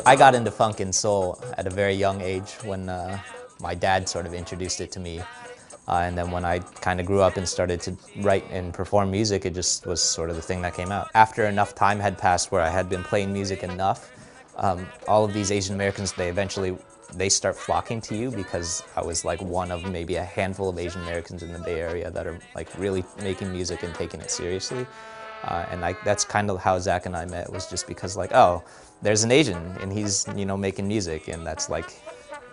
I got into funk and soul at a very young age when my dad sort of introduced it to me. And then when I kind of grew up and started to write and perform music, it just was sort of the thing that came out. After enough time had passed where I had been playing music enough, all of these Asian Americans, they start flocking to you because I was like one of maybe a handful of Asian Americans in the Bay Area that are like really making music and taking it seriously. And that's kind of how Zach and I met, was just because like, oh, there's an Asian and he's, you know, making music, and that's like,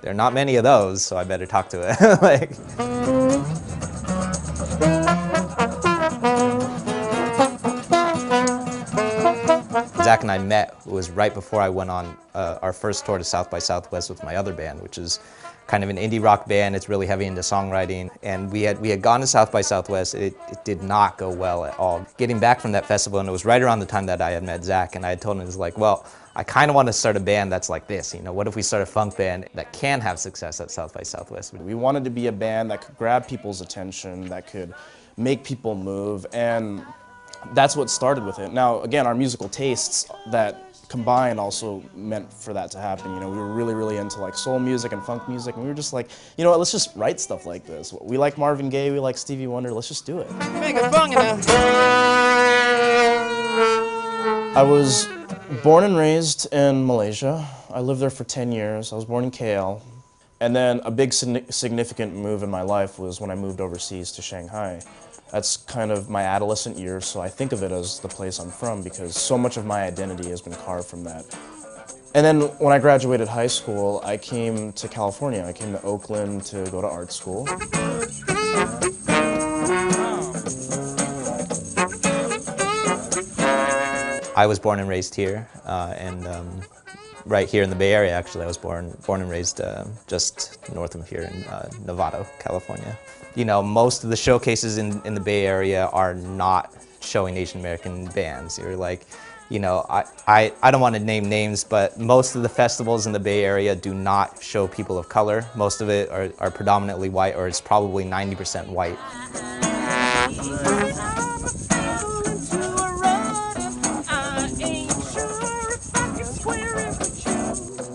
there are not many of those, so I better talk to it. Like, Zach and I met, it was right before I went on our first tour to South by Southwest with my other band, which is kind of an indie rock band. It's really heavy into songwriting. And we had gone to South by Southwest. It did not go well at all. Getting back from that festival, and it was right around the time that I had met Zach, and I had told him, it was like, well, I kind of want to start a band that's like this, you know, what if we start a funk band that can have success at South by Southwest? We wanted to be a band that could grab people's attention, that could make people move, and that's what started with it. Now, again, our musical tastes that combined also meant for that to happen. You know, we were really, really into like soul music and funk music, and we were just like, you know what, let's just write stuff like this. We like Marvin Gaye, we like Stevie Wonder, let's just do it. Make it funky now. I was born and raised in Malaysia. I lived there for 10 years. I was born in KL. And then a big significant move in my life was when I moved overseas to Shanghai. That's kind of my adolescent years, so I think of it as the place I'm from because so much of my identity has been carved from that. And then when I graduated high school, I came to California. I came to Oakland to go to art school. I was born and raised here, right here in the Bay Area, actually. I was born and raised just north of here in Novato, California. You know, most of the showcases in the Bay Area are not showing Asian American bands. You're like, you know, I don't want to name names, but most of the festivals in the Bay Area do not show people of color. Most of it are predominantly white, or it's probably 90% white.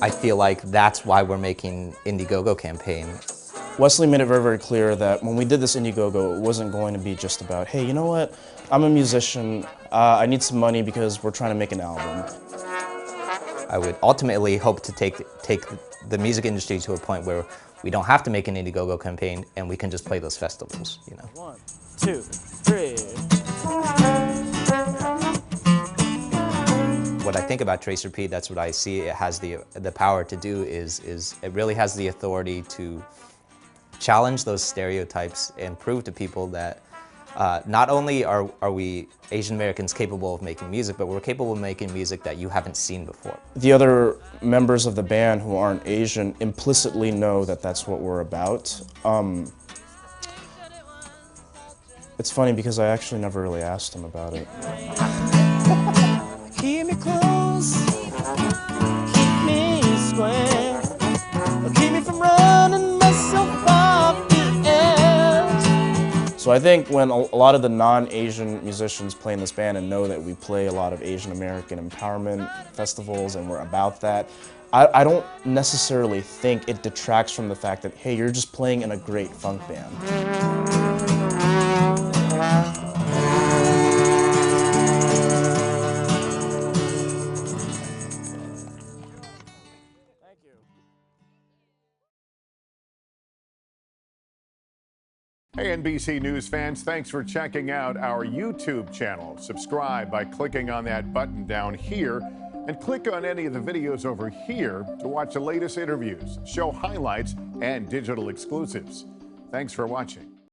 I feel like that's why we're making Indiegogo campaign. Wesley made it very, very clear that when we did this Indiegogo, it wasn't going to be just about, hey, you know what, I'm a musician, I need some money because we're trying to make an album. I would ultimately hope to take the music industry to a point where we don't have to make an Indiegogo campaign and we can just play those festivals, you know. 1, 2, 3. What I think about Tracer P, that's what I see it has the power to do is it really has the authority to challenge those stereotypes and prove to people that not only are we Asian Americans capable of making music, but we're capable of making music that you haven't seen before. The other members of the band who aren't Asian implicitly know that that's what we're about. It's funny because I actually never really asked them about it. Keep me close, keep me square, keep me from running myself off the edge. So I think when a lot of the non-Asian musicians play in this band and know that we play a lot of Asian American empowerment festivals and we're about that, I don't necessarily think it detracts from the fact that, hey, you're just playing in a great funk band. Hey NBC News fans, thanks for checking out our YouTube channel. Subscribe by clicking on that button down here and click on any of the videos over here to watch the latest interviews, show highlights, and digital exclusives. Thanks for watching.